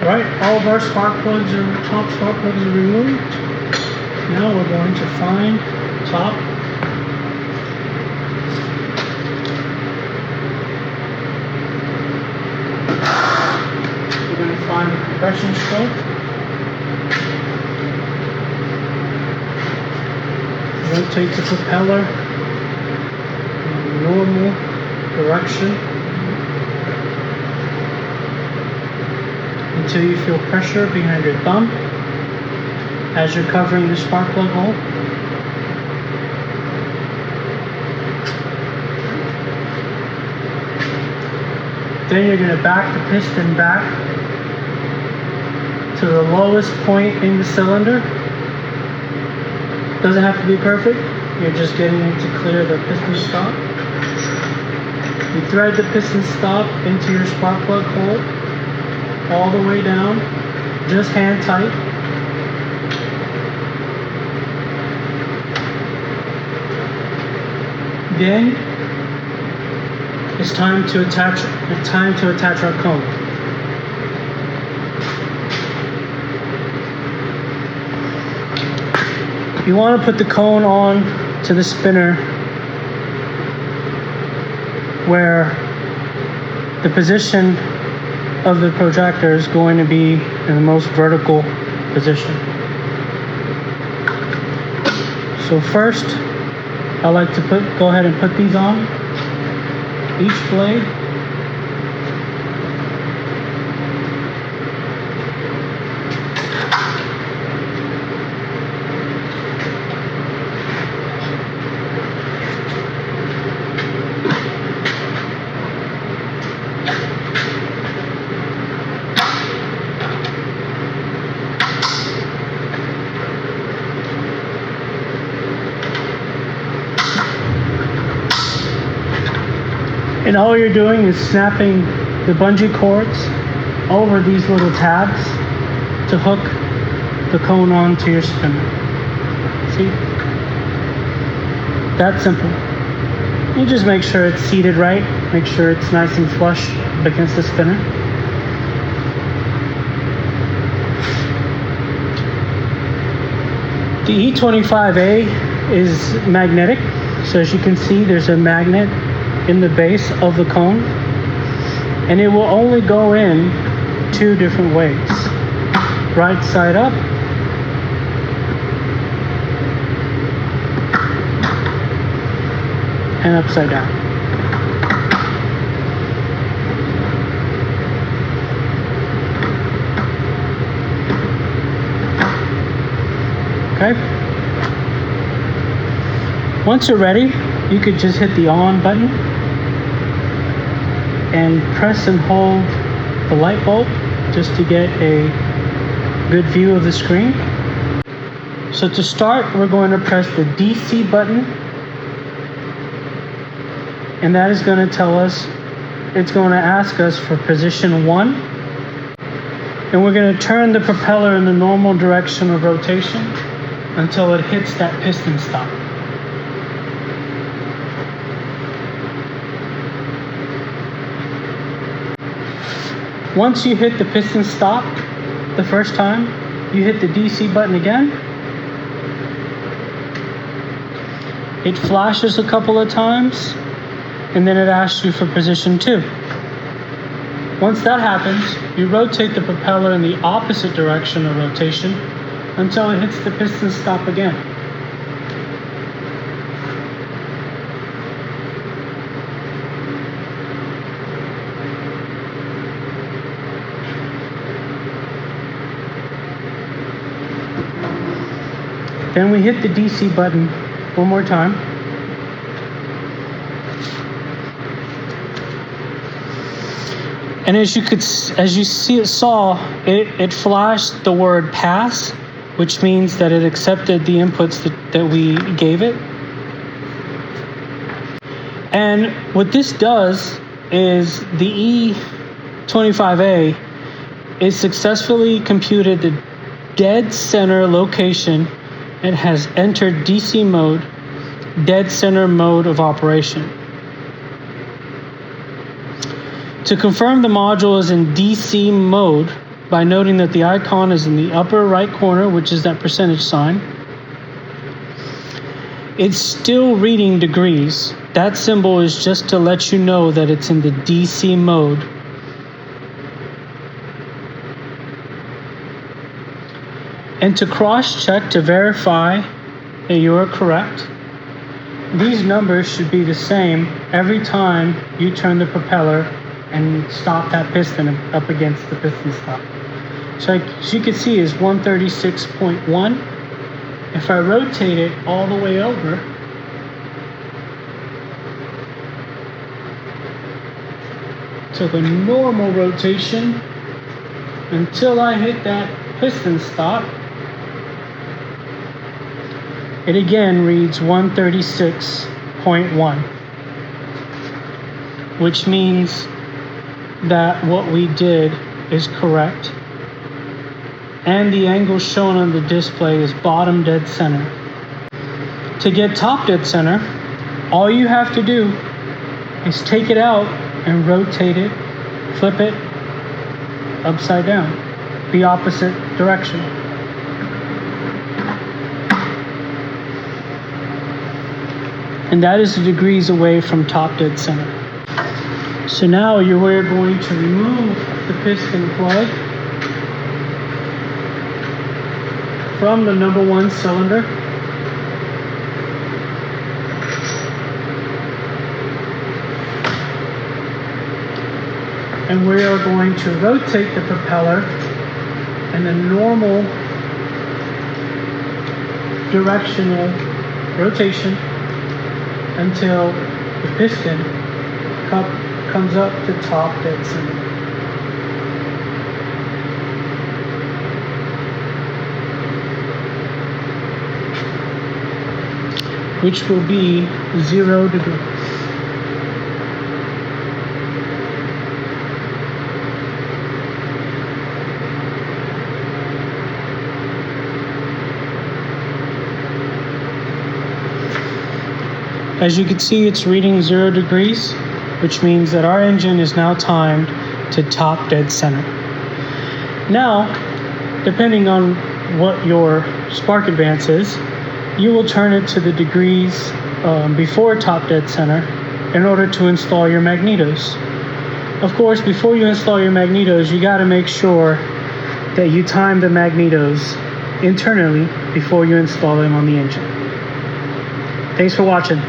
Right, all of our spark plugs are top spark plugs are removed. Now we're going to find top. We're going to find the compression stroke. Rotate the propeller in normal direction until you feel pressure behind your thumb as you're covering the spark plug hole. Then you're going to back the piston back to the lowest point in the cylinder. Doesn't have to be perfect. You're just getting it to clear the piston stop. You thread the piston stop into your spark plug hole all the way down, just hand tight. Then it's time to attach our cone. You want to put the cone on to the spinner where the position of the protractor is going to be in the most vertical position. So first, I like to go ahead and put these on each blade. And all you're doing is snapping the bungee cords over these little tabs to hook the cone onto your spinner. See? That simple. You just make sure it's seated right, make sure it's nice and flush against the spinner. The E25A is magnetic, so as you can see there's a magnet in the base of the cone, and it will only go in two different ways: right side up and upside down. Okay? Once you're ready, you could just hit the on button and press and hold the light bulb just to get a good view of the screen. So to start, we're going to press the DC button, and that is going to tell us, it's going to ask us for position 1, and we're going to turn the propeller in the normal direction of rotation until it hits that piston stop. Once you hit the piston stop the first time, you hit the DC button again. It flashes a couple of times, and then it asks you for position 2. Once that happens, you rotate the propeller in the opposite direction of rotation until it hits the piston stop again. Then we hit the DC button one more time. And as you saw, it flashed the word pass, which means that it accepted the inputs that we gave it. And what this does is the E25A is successfully computed the dead center location and has entered DC mode, dead center mode of operation. To confirm the module is in DC mode, by noting that the icon is in the upper right corner, which is that percentage sign. It's still reading degrees. That symbol is just to let you know that it's in the DC mode. And to cross-check to verify that you are correct, these numbers should be the same every time you turn the propeller and stop that piston up against the piston stop. So as you can see, is 136.1. If I rotate it all the way over, to the normal rotation until I hit that piston stop, it again reads 136.1, which means that what we did is correct. And the angle shown on the display is bottom dead center. To get top dead center, all you have to do is take it out and rotate it, flip it upside down, the opposite direction. And that is the degrees away from top dead center. So now we're going to remove the piston plug from the number one cylinder. And we are going to rotate the propeller in the normal directional rotation until the piston comes up to top dead center. Which will be 0 degrees. As you can see, it's reading 0 degrees, which means that our engine is now timed to top dead center. Now, depending on what your spark advance is, you will turn it to the degrees before top dead center in order to install your magnetos. Of course, before you install your magnetos, you got to make sure that you time the magnetos internally before you install them on the engine. Thanks for watching.